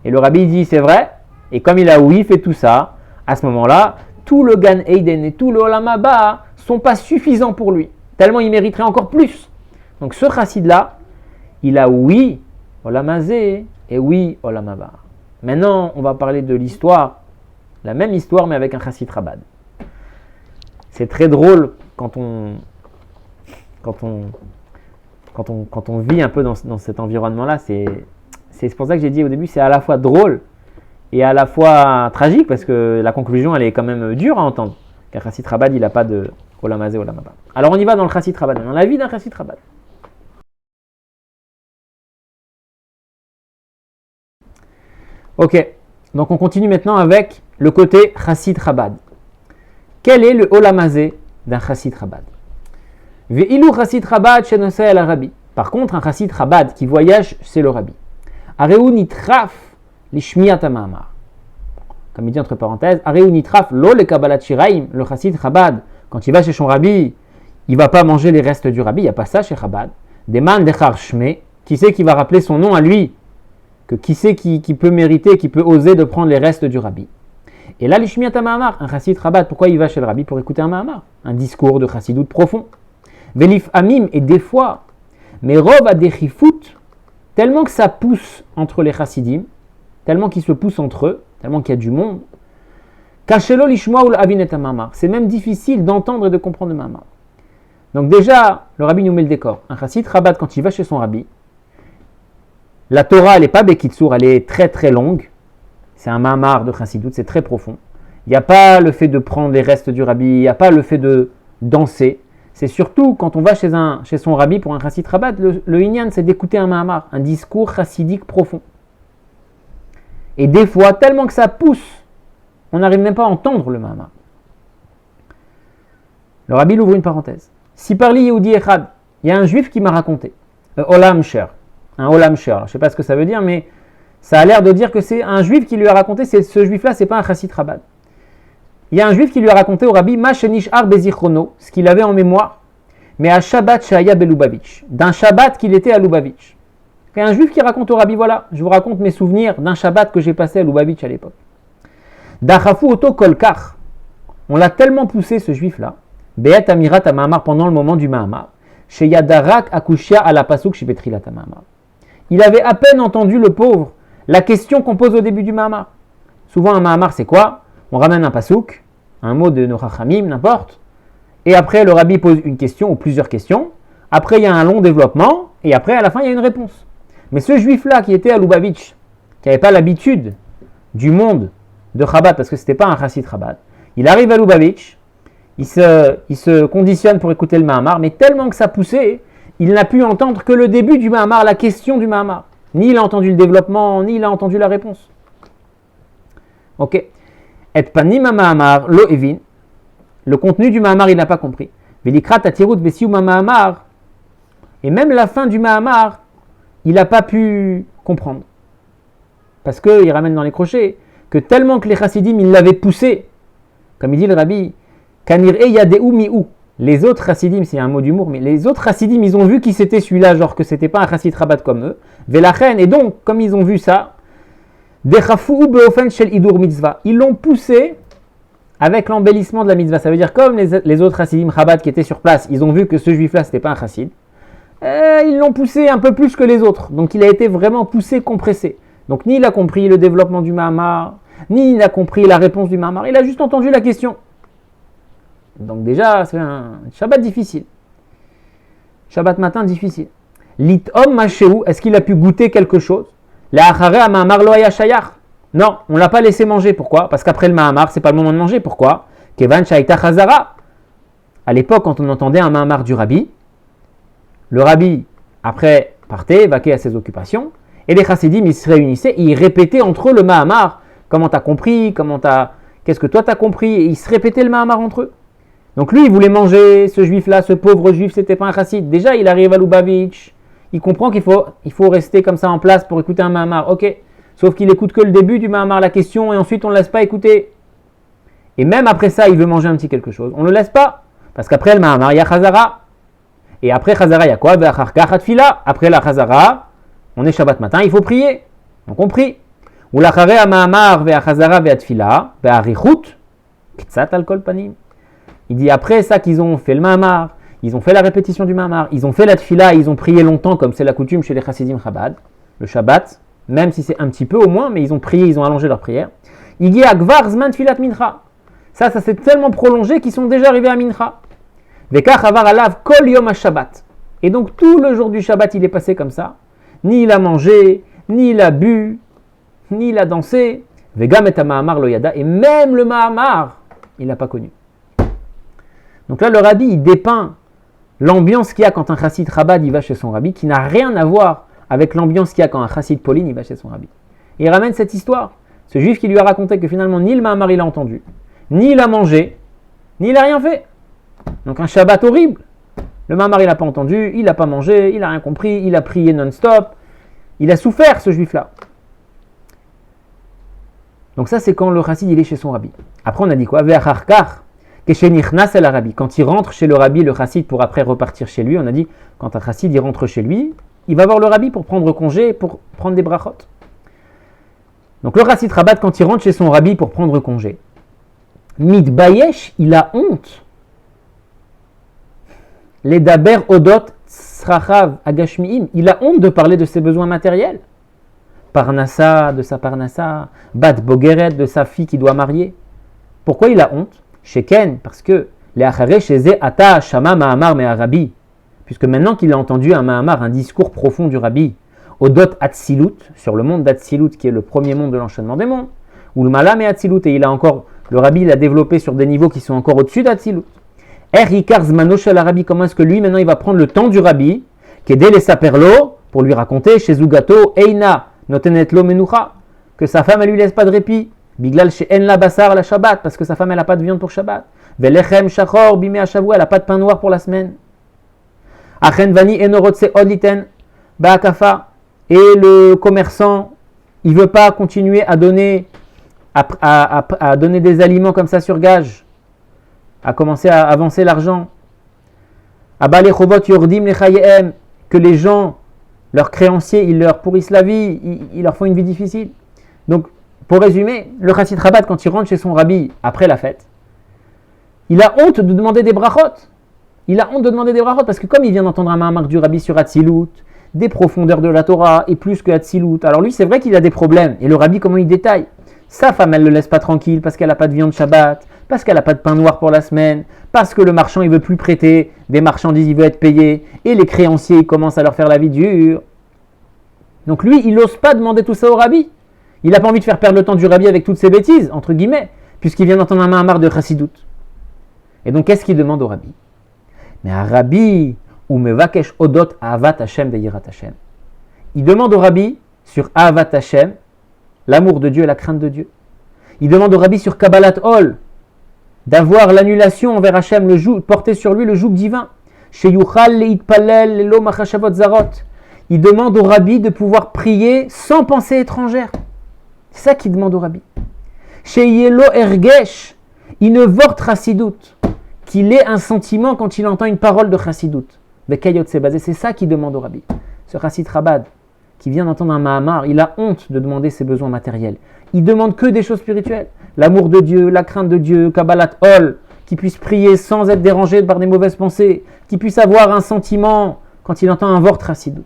Et le rabbi, il dit, c'est vrai. Et comme il a fait tout ça, à ce moment-là, tout le Gan Eden et tout le Olam Haba sont pas suffisants pour lui. Tellement il mériterait encore plus. Donc ce chassid-là, il a Olam Hazé et Olam Haba. Maintenant, on va parler de l'histoire, la même histoire mais avec un chassid Chabad. C'est très drôle quand on vit un peu dans cet environnement-là. C'est pour ça que j'ai dit au début, c'est à la fois drôle et à la fois tragique, parce que la conclusion, elle est quand même dure à entendre. Qu'un chassid Chabad, il n'a pas de Olam Hazé, Olam Haba. Alors on y va dans le chassid Chabad, dans la vie d'un chassid Chabad. Ok, donc on continue maintenant avec le côté chassid Chabad. Quel est le Olam Hazé d'un chassid Chabad? Ve'ilu chassid Chabad shenoseh el rabbi. Par contre, un chassid Chabad qui voyage, c'est le rabbi. Areu nitraf lishmiyat ha'ma'amar. Comme il dit entre parenthèses, Areu nitraf lo le kabbalat shiraim, le chassid Chabad, quand il va chez son rabbi, il ne va pas manger les restes du rabbi, il n'y a pas ça chez Chabad. Deman dechar shme, Qui c'est qui va rappeler son nom à lui? Qui c'est qui peut mériter, qui peut oser de prendre les restes du rabbi? Et là, l'ishmiat ma'amar, un chassid Chabad, pourquoi il va chez le rabbi? Pour écouter un ma'amar, un discours de chassidout profond. Velif amim, et des fois, mais rov a des chifout, tellement que ça pousse entre les chassidim, tellement qu'ils se poussent entre eux, tellement qu'il y a du monde. Kachelo lishmoa ou l'avinet ma'amar, c'est même difficile d'entendre et de comprendre le ma'amar. Donc déjà, le rabbi nous met le décor. Un chassid Chabad, quand il va chez son rabbi, la Torah, elle n'est pas bekitsour, elle est très très longue. C'est un ma'amar de chassidout, c'est très profond. Il n'y a pas le fait de prendre les restes du rabbi, il n'y a pas le fait de danser. C'est surtout quand on va chez son rabbi pour un chassid Chabad, le inyan, c'est d'écouter un ma'amar, un discours chassidique profond. Et des fois, tellement que ça pousse, on n'arrive même pas à entendre le ma'amar. Le rabbi ouvre une parenthèse. Si parli Yehudi Echad, il y a un juif qui m'a raconté, Olam Sher, un Olam Sher, je ne sais pas ce que ça veut dire, mais ça a l'air de dire que c'est un juif qui lui a raconté, ce juif-là, c'est pas un chassid Chabad. Il y a un juif qui lui a raconté au rabbi, Ma shenish ar bezichrono, ce qu'il avait en mémoire, mais à Shabbat shaya belubavitch, d'un Shabbat qu'il était à Lubavitch. Il y a un juif qui raconte au rabbi, voilà, je vous raconte mes souvenirs d'un Shabbat que j'ai passé à Lubavitch à l'époque. Dachafu oto kolkar, on l'a tellement poussé ce juif-là, Be'at amirat ma'amar, pendant le moment du ma'amar, chez Yadarak akushia ala pasuk shibetrilat ma'amar. Il avait à peine entendu le pauvre, la question qu'on pose au début du ma'amar. Souvent un ma'amar c'est quoi? On ramène un pasuk, un mot de nos chachamim, n'importe, et après le rabbi pose une question ou plusieurs questions, après il y a un long développement, et après à la fin il y a une réponse. Mais ce juif-là qui était à Lubavitch, qui n'avait pas l'habitude du monde de Chabad, parce que ce n'était pas un chassid Chabad, il arrive à Lubavitch, il se conditionne pour écouter le ma'amar, mais tellement que ça poussait, il n'a pu entendre que le début du ma'amar, la question du ma'amar. Ni il a entendu le développement, ni il a entendu la réponse. Ok. Et panim ma'amar lo evin. Le contenu du ma'amar, il n'a pas compris. Velikrat atirut vesiu ma'amar. Et même la fin du ma'amar, il n'a pas pu comprendre. Parce qu'il ramène dans les crochets que tellement que les chassidim, ils l'avaient poussé, comme il dit le rabbi, kanir e yadeu mi'u. Les autres chassidim, c'est un mot d'humour, mais les autres chassidim, ils ont vu qui c'était celui-là, genre que c'était pas un chassid Chabad comme eux. Velachen, et donc, comme ils ont vu ça, dechafu beofen shel idur mitzvah. Ils l'ont poussé avec l'embellissement de la mitzvah. Ça veut dire comme les autres chassidim Chabad qui étaient sur place, ils ont vu que ce juif-là, c'était pas un chassid. Ils l'ont poussé un peu plus que les autres. Donc il a été vraiment poussé, compressé. Donc ni il a compris le développement du ma'amar, ni il a compris la réponse du ma'amar. Il a juste entendu la question. Donc déjà, c'est un Shabbat difficile. Shabbat matin difficile. L'ithom machéou, est-ce qu'il a pu goûter quelque chose? La achare ma'amar lo haya shayach. Non, on ne l'a pas laissé manger. Pourquoi? Parce qu'après le ma'amar, c'est pas le moment de manger. Pourquoi? Kevan shaita chazara. À l'époque, quand on entendait un ma'amar du rabbi, le rabbi, après, partait, vaquait à ses occupations, et les chassidim, ils se réunissaient, et ils répétaient entre eux le ma'amar. Comment t'as compris? Qu'est-ce que toi t'as compris? Et ils se répétaient le ma'amar entre eux. Donc lui, il voulait manger, ce juif-là, ce pauvre juif, c'était pas un chassid. Déjà, il arrive à Lubavitch, il comprend qu'il faut rester comme ça en place pour écouter un ma'amar. Ok, sauf qu'il écoute que le début du ma'amar, la question, et ensuite on ne le laisse pas écouter. Et même après ça, il veut manger un petit quelque chose. On ne le laisse pas, parce qu'après le ma'amar, il y a chazara. Et après chazara, il y a quoi? Après la chazara, on est Shabbat matin, il faut prier. Donc on prie. Ou la chare ma'amar ve'a chazara ve'a tfila, ve'a richut, ktsat alkol panim. Il dit après ça qu'ils ont fait le ma'amar, ils ont fait la répétition du ma'amar, ils ont fait la tfila, ils ont prié longtemps comme c'est la coutume chez les chassidim Chabad, le Shabbat, même si c'est un petit peu au moins, mais ils ont prié, ils ont allongé leur prière. Il dit akvar zman tfilat mincha. Ça s'est tellement prolongé qu'ils sont déjà arrivés à mincha. Vekach avar alav kol yom ha-Shabbat. Et donc tout le jour du Shabbat, il est passé comme ça. Ni il a mangé, ni il a bu, ni il a dansé. Vegam et ma'amar lo yada. Et même le ma'amar, il n'a pas connu. Donc là, le rabbi, il dépeint l'ambiance qu'il y a quand un chassid Chabad il va chez son rabbi, qui n'a rien à voir avec l'ambiance qu'il y a quand un chassid Pauline il va chez son rabbi. Et il ramène cette histoire. Ce juif qui lui a raconté que finalement, ni le ma'amar il a entendu, ni il a mangé, ni il a rien fait. Donc un Shabbat horrible. Le ma'amar il n'a pas entendu, il n'a pas mangé, il n'a rien compris, il a prié non-stop. Il a souffert, ce juif-là. Donc ça, c'est quand le chassid il est chez son rabbi. Après, on a dit quoi? Ve'acharkar. Quand il rentre chez le rabbi, le chassid pour après repartir chez lui, on a dit quand un chassid il rentre chez lui, il va voir le rabbi pour prendre congé, pour prendre des brachot. Donc le Chassid Chabad, quand il rentre chez son rabbi pour prendre congé, Mitbayesh, il a honte. Les daber odot srachav agashmiim, il a honte de parler de ses besoins matériels. Parnassa, de sa parnassa, bat bogeret, de sa fille qui doit marier. Pourquoi il a honte? Sheken, parce que les acharé chez ata shama mahamar me rabbi, puisque maintenant qu'il a entendu un mahamar, un discours profond du rabbi, odot atzilut, sur le monde d'Atzilut, qui est le premier monde de l'enchaînement des mondes, ou le malam et Atzilut, et le rabbi l'a développé sur des niveaux qui sont encore au-dessus d'Atzilut. Rikar zmano shel rabbi, comment est-ce que lui maintenant il va prendre le temps du rabbi, qu'aider les saperlo, pour lui raconter chez Zugato, Eina, notenet lo menucha, que sa femme elle lui laisse pas de répit, biglal chez en la basar la Shabbat, parce que sa femme elle a pas de viande pour Shabbat, velechem shachor bimé ashavua, elle a pas de pain noir pour la semaine. Achen vani enorotse odliten baakafa, et le commerçant il veut pas continuer à donner donner des aliments comme ça sur gage, à commencer à avancer l'argent. Abale chovot yordim lechayem, que les gens, leurs créanciers, ils leur pourrissent la vie, ils leur font une vie difficile. Donc, pour résumer, le Chassid Chabad, quand il rentre chez son rabbi après la fête, il a honte de demander des brachot. Il a honte de demander des brachot parce que comme il vient d'entendre un mahamar du rabbi sur Atzilut, des profondeurs de la Torah et plus que Atzilut, alors lui, c'est vrai qu'il a des problèmes. Et le rabbi, comment il détaille? Sa femme, elle ne le laisse pas tranquille parce qu'elle n'a pas de viande Shabbat, parce qu'elle n'a pas de pain noir pour la semaine, parce que le marchand, il ne veut plus prêter des marchandises, il veut être payé, et les créanciers, ils commencent à leur faire la vie dure. Donc lui, il n'ose pas demander tout ça au rabbi. Il n'a pas envie de faire perdre le temps du rabbi avec toutes ces bêtises, entre guillemets, puisqu'il vient d'entendre un mahamar de Chassidut. Et donc, qu'est-ce qu'il demande au rabbi? Mais un rabbi, ou mevakesh odot ahavat Hashem veyirat Hashem. Il demande au rabbi sur ahavat Hashem, l'amour de Dieu et la crainte de Dieu. Il demande au rabbi sur Kabbalat Ol, d'avoir l'annulation envers Hachem, porter sur lui le joug divin. Chez Yuchal leitpalel lelo machashavot zarot. Il demande au rabbi de pouvoir prier sans pensée étrangère. C'est ça qu'il demande au rabbi. Chez Yelo ergesh, il vort chassidut, qu'il ait un sentiment quand il entend une parole de chassidut. C'est ça qu'il demande au rabbi. Ce Chassid Chabad, qui vient d'entendre un mahamar, il a honte de demander ses besoins matériels. Il demande que des choses spirituelles. L'amour de Dieu, la crainte de Dieu, Kabbalat Ol, qui puisse prier sans être dérangé par des mauvaises pensées, qui puisse avoir un sentiment quand il entend un vort chassidut.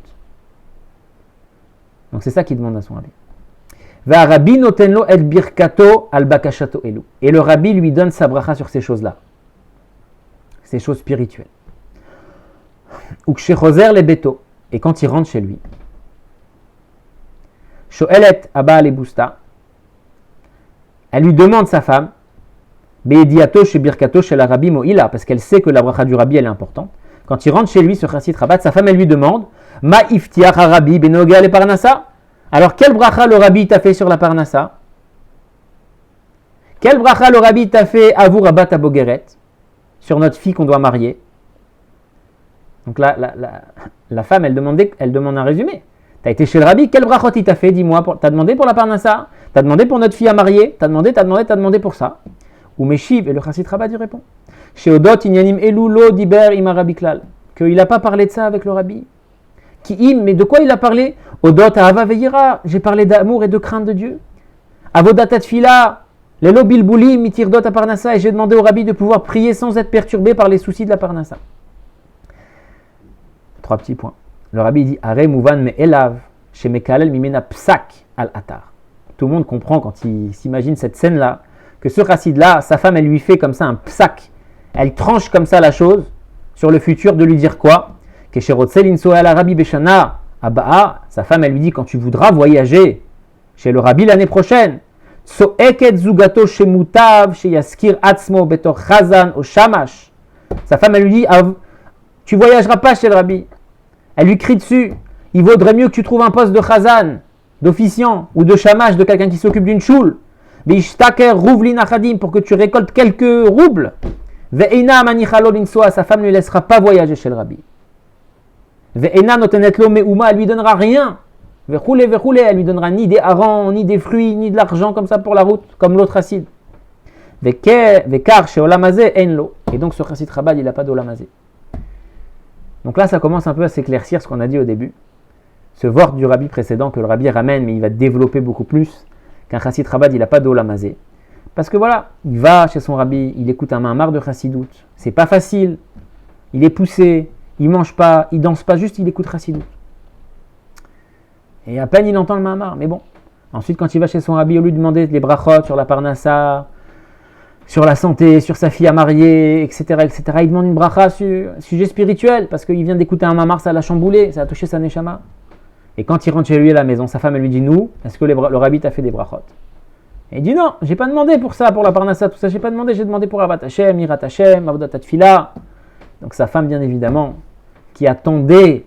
Donc c'est ça qu'il demande à son rabbi. Va rabbi notenlo et birkato al bakashato elu. Et le rabbi lui donne sa bracha sur ces choses-là. Ces choses spirituelles. Ou kshechozer le beto. Et quand il rentre chez lui, shoelet abba le busta. Elle lui demande sa femme, Be'ediato chez Birkato chez la Rabbi Moïla, parce qu'elle sait que la bracha du Rabbi elle est importante. Quand il rentre chez lui, ce Chassid Chabad, sa femme elle lui demande, Ma iftiach Rabbi benoga le parnassa. Alors quelle bracha le Rabbi t'a fait sur la parnassa? Quelle bracha le Rabbi t'a fait à vous Rabat Abogeret, sur notre fille qu'on doit marier? Donc là, la femme elle demande un résumé. Tu as été chez le rabbi, quel brachot il t'a fait? Dis-moi, tu as demandé pour la parnassa? Tu as demandé pour notre fille à marier? Tu as demandé pour ça? Ou Meshiv, et le Chassid Chabad il répond. Chez Odot, Inyanim Elulo Diber Ima Rabbi Klal. Qu'il n'a pas parlé de ça avec le rabbi. Mais de quoi il a parlé? Odot Ahava Veyira. J'ai parlé d'amour et de crainte de Dieu. Avodat Tfila, Lelo Bilbuli, Mitirdot à Parnassa. Et j'ai demandé au rabbi de pouvoir prier sans être perturbé par les soucis de la parnassa. 3 petits points. Le rabbi dit Are Mouvan me elav chez Mekalel Mimena Psak al Atar. Tout le monde comprend quand il s'imagine cette scène-là, que ce chassid-là, sa femme, elle lui fait comme ça un psak. Elle tranche comme ça la chose sur le futur de lui dire quoi? Que chez Rotzelin Soel Arabi Beshana Abaa, sa femme, elle lui dit quand tu voudras voyager chez le rabbi l'année prochaine, So Eket Zugato chez Mutav, chez Yaskir Atzmo Betor Chazan au Shamash. Sa femme, elle lui dit tu voyageras pas chez le rabbi. Elle lui crie dessus. Il vaudrait mieux que tu trouves un poste de chazan, d'officiant ou de shamash, de quelqu'un qui s'occupe d'une choule. Veishtaker rouvlin achadim, pour que tu récoltes quelques roubles. Ve'ena manichalol insoa, sa femme ne lui laissera pas voyager chez le rabbi. Ve'ena notenetlo meuma, elle lui donnera rien. Ve'choule, elle lui donnera ni des harengs, ni des fruits, ni de l'argent comme ça pour la route, comme l'autre acide. Ve'kar chez olamazé enlo. Et donc ce Chassid Chabad, il n'a pas d'olamazé. Donc là, ça commence un peu à s'éclaircir ce qu'on a dit au début. ce vort du rabbi précédent que le rabbi ramène, mais il va développer beaucoup plus, qu'un chassid Chabad, il n'a pas d'olamazé. Parce que voilà, il va chez son rabbi, il écoute un mamar de chassidout. C'est pas facile, il est poussé, il mange pas, il danse pas, juste il écoute chassidout. Et à peine il entend le mamar, mais bon. Ensuite, quand il va chez son rabbi, au lieu de demander les brachot sur la parnassa, sur la santé, sur sa fille à marier, etc., il demande une bracha sur sujet spirituel, parce qu'il vient d'écouter un mamar, ça l'a chamboulé, ça a touché sa neshama. Et quand il rentre chez lui à la maison, sa femme elle lui dit, nous, est-ce que le rabbi t'a fait des brachot? Et il dit non, j'ai pas demandé pour ça, pour la parnassa, tout ça, j'ai pas demandé, j'ai demandé pour Avat Hashem, Irat Hashem, Avodat Tfila. Donc sa femme, bien évidemment, qui attendait,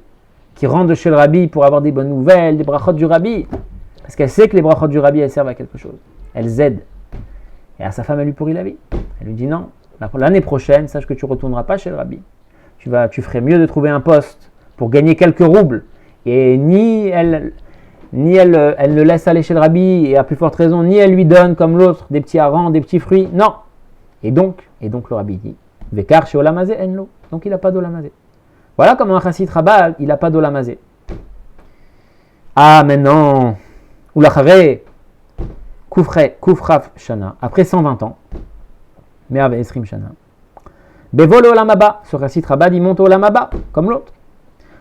qui rentre de chez le rabbi pour avoir des bonnes nouvelles, des brachot du rabbi, parce qu'elle sait que les brachot du rabbi, elles servent à quelque chose. Elles aident. Et à sa femme, elle lui pourrit la vie. Elle lui dit non, l'année prochaine, sache que tu ne retourneras pas chez le rabbi. Tu ferais mieux de trouver un poste pour gagner quelques roubles. Et ni elle le laisse aller chez le rabbi, et à plus forte raison, ni elle lui donne comme l'autre des petits harengs, des petits fruits. Non. Et donc le rabbi dit, Vekar chez Olamazé enlo. Donc il n'a pas d'Olamazé. Voilà comment un chassid Chabad, il n'a pas d'Olamazé. Ah, maintenant, Oulachare, Koufraf Shana, après 120 ans, Me'av Esrim Shana, Bevol Olamaba, ce chassid Chabad, il monte au Olamaba, comme l'autre.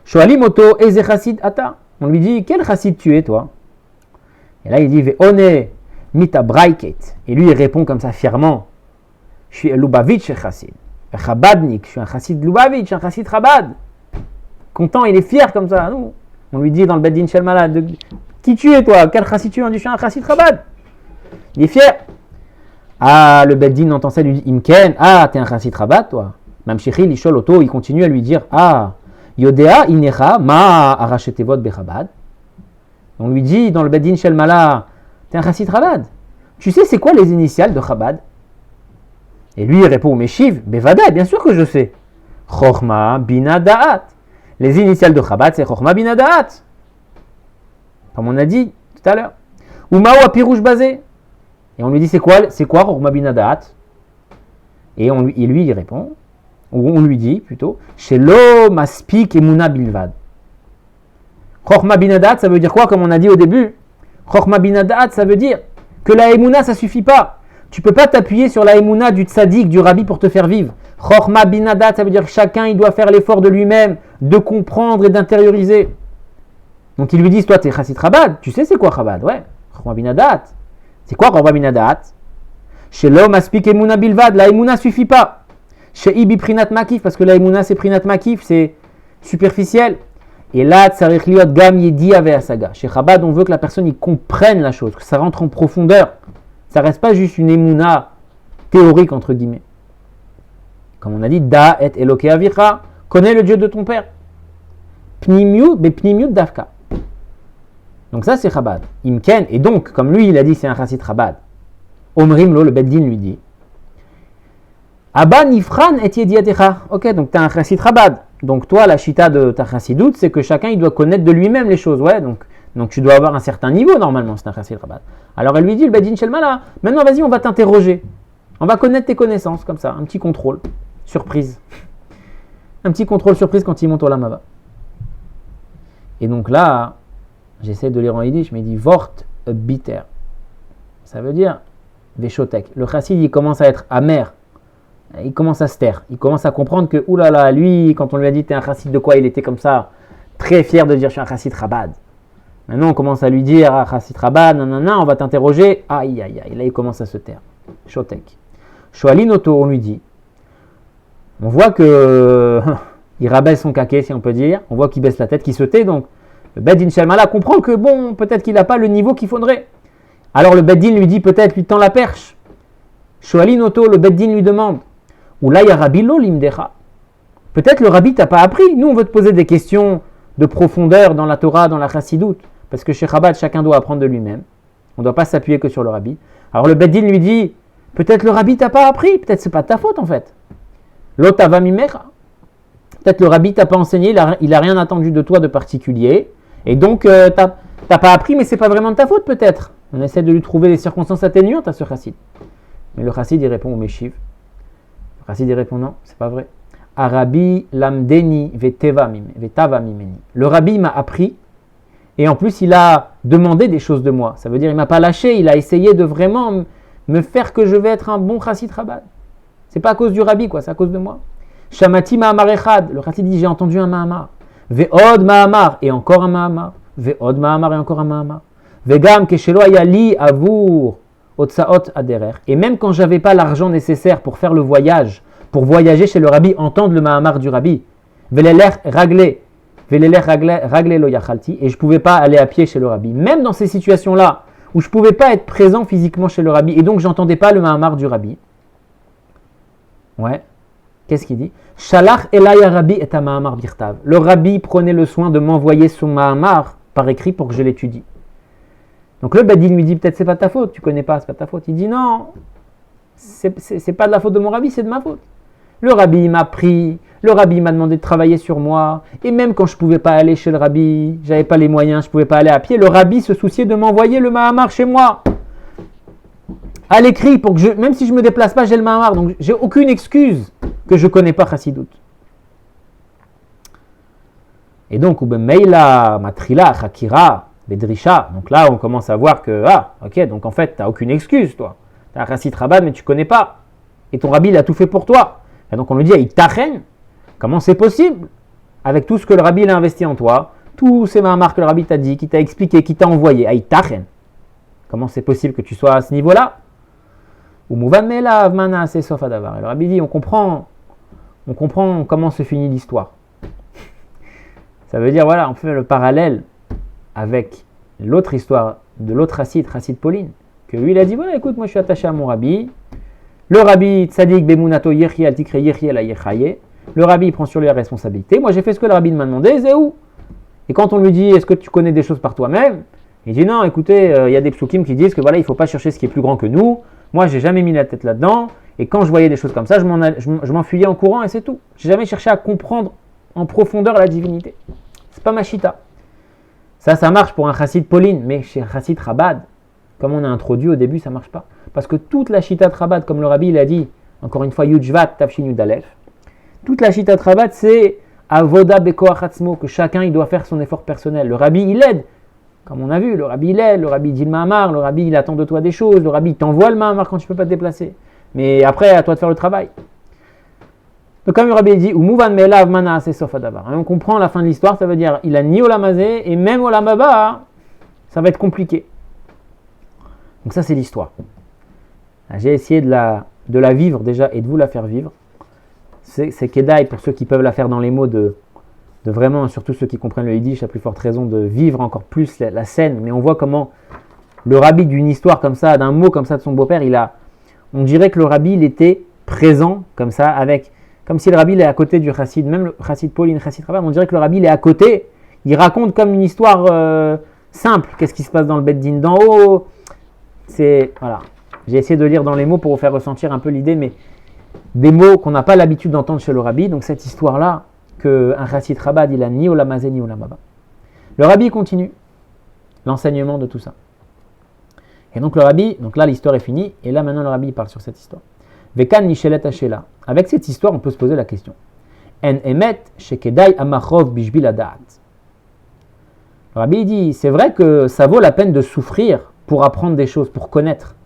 Shoalim Oto, Eze chassid Ata. On lui dit, quel chassid tu es, toi? Et là, il dit, Ve'one mita braiket. Et lui, il répond comme ça fièrement, je suis Lubavitch chassid. Chabadnik, je suis un chassid Lubavitch, un chassid Chabad. Content, il est fier comme ça. Nous, on lui dit dans le Beddin Shel Malad, qui tu es, toi? Quel chassid tu es? On dit, je suis un chassid Chabad. Il est fier. Ah, le Beddin entend ça, lui dit, Imken, ah, t'es un chassid Chabad, toi? Mamshichi, l'ishol Oto, il continue à lui dire, ah, Yodea inecha ma arachetevot bechabad. On lui dit dans le Beddin Shel Mala, t'es un chassid Chabad. Tu sais c'est quoi les initiales de Chabad? Et lui il répond, Meshiv, Bevada, bien sûr que je sais. Chochma bina da'at. Les initiales de Chabad c'est Chochma bina da'at. Comme on a dit tout à l'heure. Ou Mao apirouche basé. Et on lui dit c'est quoi Chochma bina da'at? Et lui il répond, ou on lui dit plutôt, Shelo maspik emuna bilvad. Chochma binadat, ça veut dire quoi, comme on a dit au début? Chochma binadat, ça veut dire que la emuna, ça suffit pas. Tu peux pas t'appuyer sur la emuna du tzaddik, du rabbi pour te faire vivre. Chochma binadat, ça veut dire que chacun, il doit faire l'effort de lui-même, de comprendre et d'intérioriser. Donc il lui dit, toi, t'es chassid Chabad. Tu sais c'est quoi Chabad? Ouais. Chochma binadat. C'est quoi Chochma binadat? Shelo maspik emuna bilvad, la emuna suffit pas. Chez Ibi Prinat Makif, parce que la Emouna c'est Prinat Makif, c'est superficiel. Et là, Tsarich Liot Gam Yedi Ave Asaga. Chez Chabad, on veut que la personne y comprenne la chose, que ça rentre en profondeur. Ça reste pas juste une Emouna théorique, entre guillemets. Comme on a dit, Da et Eloke Avicha, connais le Dieu de ton père. Pnimiut, be Pnimiut Davka. Donc ça, c'est Chabad. Imken, et donc, comme lui, il a dit, c'est un chassid Chabad. Omrim Lo, le Beddin lui dit, Abba nifran et yediatecha. Ok, donc tu as un chassid Chabad. Donc toi, la chita de ta chassidoute, c'est que chacun il doit connaître de lui-même les choses. Ouais, donc tu dois avoir un certain niveau normalement, c'est un chassid Chabad. Alors elle lui dit, le Beddin Shel Mala, maintenant vas-y, on va t'interroger. On va connaître tes connaissances, comme ça, un petit contrôle. Surprise. Un petit contrôle surprise quand il monte au Lamava. Et donc là, j'essaie de lire en yiddish, mais il dit, Vort bitter. Ça veut dire, Veshotek. Le chassid, il commence à être amer. Il commence à se taire, il commence à comprendre que, oulala, lui, quand on lui a dit t'es un chassid de quoi, il était comme ça, très fier de dire je suis un chassid Chabad. Maintenant on commence à lui dire ah, chassid Chabad, nanana, on va t'interroger, aïe aïe aïe, là il commence à se taire. Shotek. Shoalinoto, on lui dit, on voit que il rabaisse son caquet si on peut dire, on voit qu'il baisse la tête, qu'il se tait, donc le Beddin Shel Mala comprend que bon, peut-être qu'il n'a pas le niveau qu'il faudrait. Alors le Beddin lui dit peut-être, lui tend la perche. Shoalinoto, le Beddin lui demande, ou là, il y a Rabbi Lo limdecha. Peut-être le Rabbi t'a pas appris. Nous, on veut te poser des questions de profondeur dans la Torah, dans la Chassidoute. Parce que chez Chabad, chacun doit apprendre de lui-même. On ne doit pas s'appuyer que sur le Rabbi. Alors le Beddin lui dit, peut-être le Rabbi t'a pas appris. Peut-être c'est pas de ta faute en fait. L'otava mimecha. Peut-être le Rabbi t'a pas enseigné. Il a rien attendu de toi de particulier. Et donc, t'as pas appris, mais c'est pas vraiment de ta faute peut-être. On essaie de lui trouver les circonstances atténuantes à ce chassid. Mais le chassid, il répond au Meshiv. Chassid il répond non, c'est pas vrai. Arabi lamdeni vetava mimeni. Le rabbi m'a appris Et en plus, il a demandé des choses de moi. Ça veut dire qu'il ne m'a pas lâché, il a essayé de vraiment me faire que je vais être un bon chassid Chabad. C'est pas à cause du rabbi, quoi, c'est à cause de moi. Shamati Mahamar Echad, le chassid dit j'ai entendu un Mahamar. Ve'od Mahamar, et encore un Mahamar. Ve'od Mahamar, et encore un Mahamar. Ve'gam Keshelo Ayali Avour Otsaot Aderer. Et même quand j'avais pas l'argent nécessaire pour faire le voyage, pour voyager chez le rabbi, entendre le Mahamar du rabbi. Ve'leler Raglé. Raglé Lo Yachalti. Et je pouvais pas aller à pied chez le rabbi. Même dans ces situations-là, où je pouvais pas être présent physiquement chez le rabbi, et donc j'entendais pas le Mahamar du rabbi. Ouais. Qu'est-ce qu'il dit? Shalach Elaya Rabbi et Mahamar Birtav. Le rabbi prenait le soin de m'envoyer son Mahamar par écrit pour que je l'étudie. Donc le Bedin lui dit peut-être c'est pas ta faute, tu connais pas, c'est pas ta faute. Il dit non, c'est pas de la faute de mon rabbi, c'est de ma faute. Le rabbi m'a pris, le rabbi m'a demandé de travailler sur moi, et même quand je pouvais pas aller chez le rabbi, j'avais pas les moyens, je pouvais pas aller à pied, le rabbi se souciait de m'envoyer le Mahamar chez moi. À l'écrit, pour que même si je me déplace pas, j'ai le Mahamar, donc j'ai aucune excuse que je connais pas Chassidout. Et donc, Meila, Matrila, Chakira, Bedrisha, donc là on commence à voir que, ok, donc en fait, tu n'as aucune excuse, toi. Tu as un Chassid Chabad, mais tu connais pas. Et ton rabbi, il a tout fait pour toi. Et donc on lui dit, il t'achen, comment c'est possible? Avec tout ce que le rabbi il a investi en toi, tous ces Mahamar que le rabbi t'a dit, qui t'a expliqué, qui t'a envoyé, il t'achen. Comment c'est possible que tu sois à ce niveau-là? Ou Mouvan Melav, Mana, c'est Sof Adavar. Et le rabbi dit, on comprend comment se finit l'histoire. Ça veut dire, voilà, on fait le parallèle avec l'autre histoire de l'autre Chassid Pauline, que lui il a dit, voilà, écoute, moi je suis attaché à mon rabbi, le rabbi Tzadik Bemunato Yechi al Tikre Yechi la Yechaye, le rabbi il prend sur lui la responsabilité, moi j'ai fait ce que le rabbi m'a demandé, c'est où? Et quand on lui dit, est-ce que tu connais des choses par toi-même? Il dit, non, écoutez, il y a des psukim qui disent que voilà, il ne faut pas chercher ce qui est plus grand que nous, moi j'ai jamais mis la tête là-dedans, et quand je voyais des choses comme ça, je m'enfuyais en courant et c'est tout. J'ai jamais cherché à comprendre en profondeur la divinité. C'est pas ma chita. Ça marche pour un chassid Pauline, mais chez un chassid Chabad, comme on a introduit au début, ça marche pas. Parce que toute la chita de Chabad, comme le rabbi il a dit, encore une fois, Yudjvat, Tafshin Yudalef, toute la chita de Chabad, c'est Avoda Bekoach Atzmo, que chacun il doit faire son effort personnel. Le rabbi il aide, comme on a vu, le rabbi il aide, le rabbi dit le Mahamar, le rabbi il attend de toi des choses, le rabbi t'envoie le Mahamar quand tu peux pas te déplacer. Mais après, à toi de faire le travail. Donc comme le rabbi dit, Mouvan Melav Mana c'est Sof Adavar. Et on comprend la fin de l'histoire, ça veut dire il a ni Olamazé et même Olamaba, ça va être compliqué. Donc ça c'est l'histoire. J'ai essayé de la vivre déjà et de vous la faire vivre. C'est Kedaï pour ceux qui peuvent la faire dans les mots de vraiment, surtout ceux qui comprennent le Yiddish, à plus forte raison de vivre encore plus la scène. Mais on voit comment le rabbi d'une histoire comme ça, d'un mot comme ça de son beau-père, on dirait que le rabbi il était présent comme ça comme si le rabbi il est à côté du chassid, même le chassid Pauline, chassid Chabad, on dirait que le rabbi il est à côté, il raconte comme une histoire simple, qu'est-ce qui se passe dans le Beddin d'en haut, voilà. J'ai essayé de lire dans les mots pour vous faire ressentir un peu l'idée, mais des mots qu'on n'a pas l'habitude d'entendre chez le rabbi, donc cette histoire-là, qu'un chassid Chabad il a ni Olamazé ni Olamaba. Le rabbi continue l'enseignement de tout ça. Et donc le rabbi, donc là l'histoire est finie, et là maintenant le rabbi parle sur cette histoire. Vekan Nishelet Hashela. Avec cette histoire, on peut se poser la question. En emet shekedai amachov bishbil adat. Le rabbi dit, c'est vrai que ça vaut la peine de souffrir pour apprendre des choses, pour connaître.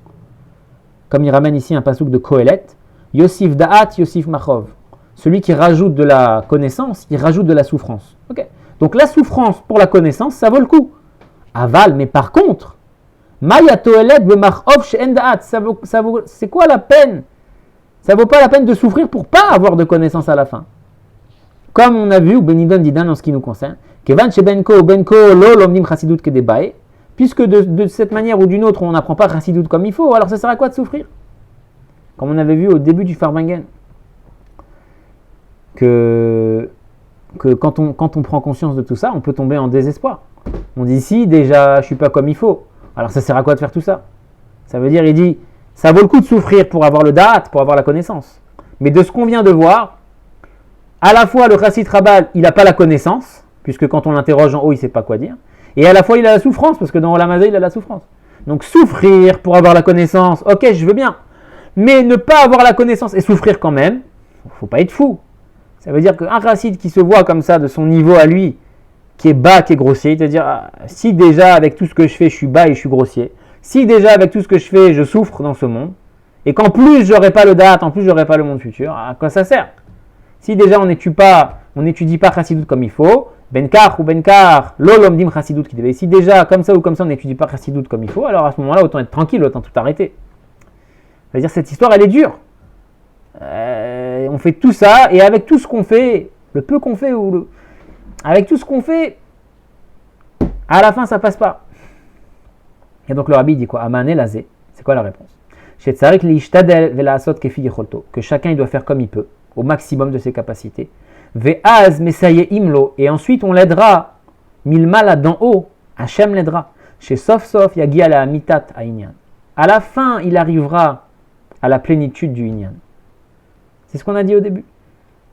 Comme il ramène ici un passouk de Kohelet, Yosif da'at, Yosif machov. Celui qui rajoute de la connaissance, il rajoute de la souffrance. Okay. Donc la souffrance pour la connaissance, ça vaut le coup. Aval, mais par contre, Maya toelet b'machov she'en da'at. C'est quoi la peine? Ça ne vaut pas la peine de souffrir pour ne pas avoir de connaissances à la fin. Comme on a vu, ou Benidon Didan en ce qui nous concerne, Kevan Shebenko Benko Lo Lomnim Chassidut Kedebae, puisque de cette manière ou d'une autre, on n'apprend pas Chassidut comme il faut, alors ça sert à quoi de souffrir? Comme on avait vu au début du Farbingen, que quand on prend conscience de tout ça, on peut tomber en désespoir. On dit si, déjà, je ne suis pas comme il faut, alors ça sert à quoi de faire tout ça? Ça veut dire, il dit, ça vaut le coup de souffrir pour avoir le da'at, pour avoir la connaissance. Mais de ce qu'on vient de voir, à la fois le chassid Chabad, il n'a pas la connaissance, puisque quand on l'interroge en haut, il ne sait pas quoi dire. Et à la fois, il a la souffrance, parce que dans Olamazé, il a la souffrance. Donc souffrir pour avoir la connaissance, ok, je veux bien. Mais ne pas avoir la connaissance et souffrir quand même, il ne faut pas être fou. Ça veut dire qu'un chassid qui se voit comme ça, de son niveau à lui, qui est bas, qui est grossier, c'est-à-dire si déjà avec tout ce que je fais, je suis bas et je suis grossier, si déjà avec tout ce que je fais, je souffre dans ce monde, et qu'en plus j'aurai pas le date, en plus j'aurai pas le monde futur, à quoi ça sert? Si déjà on n'étudie pas Chassidut comme il faut, Benkar ou Benkar, l'olomdim Chassidut qui devait. Si déjà comme ça ou comme ça on n'étudie pas Chassidut comme il faut, alors à ce moment-là autant être tranquille, autant tout arrêter. C'est-à-dire cette histoire elle est dure. On fait tout ça et avec tout ce qu'on fait, le peu qu'on fait avec tout ce qu'on fait, à la fin ça passe pas. Et donc le rabbi dit quoi? Amane lazé. C'est quoi la réponse? Que chacun il doit faire comme il peut, au maximum de ses capacités. Ve'az mesaye imlo, et ensuite on l'aidera. Milmala d'en haut, Hachem l'aidera. Chez Sof Yagi ala mitat à Inyan. À la fin, il arrivera à la plénitude du Inyan. C'est ce qu'on a dit au début.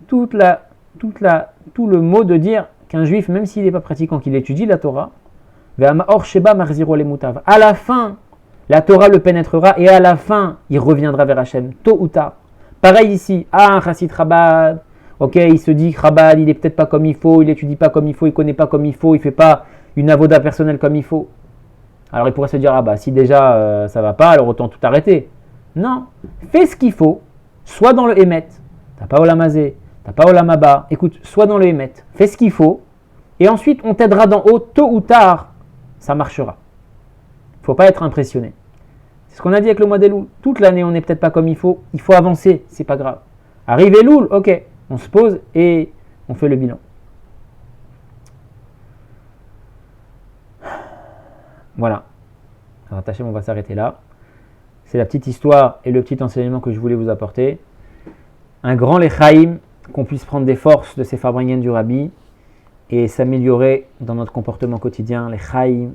Tout le mot de dire qu'un juif, même s'il n'est pas pratiquant, qu'il étudie la Torah, à la fin, la Torah le pénétrera et à la fin, il reviendra vers Hachem, tôt ou tard. Pareil ici, un chassid Chabad, ok, il se dit Chabad, il est peut-être pas comme il faut, il étudie pas comme il faut, il connaît pas comme il faut, il fait pas une avoda personnelle comme il faut. Alors il pourrait se dire, si déjà ça va pas, alors autant tout arrêter. Non, fais ce qu'il faut, sois dans le Hémet, t'as pas Olamazé, t'as pas Olamaba, écoute, sois dans le Hémet, fais ce qu'il faut, et ensuite on t'aidera d'en haut, tôt ou tard, ça marchera. Il ne faut pas être impressionné. C'est ce qu'on a dit avec le mois d'Elul. Toute l'année, on n'est peut-être pas comme il faut avancer, c'est pas grave. Arrive Elul, ok, on se pose et on fait le bilan. Voilà. Alors, attachez, on va s'arrêter là. C'est la petite histoire et le petit enseignement que je voulais vous apporter. Un grand lechaïm, qu'on puisse prendre des forces de ces farbringen du Rabbi et s'améliorer dans notre comportement quotidien. Lechaïm.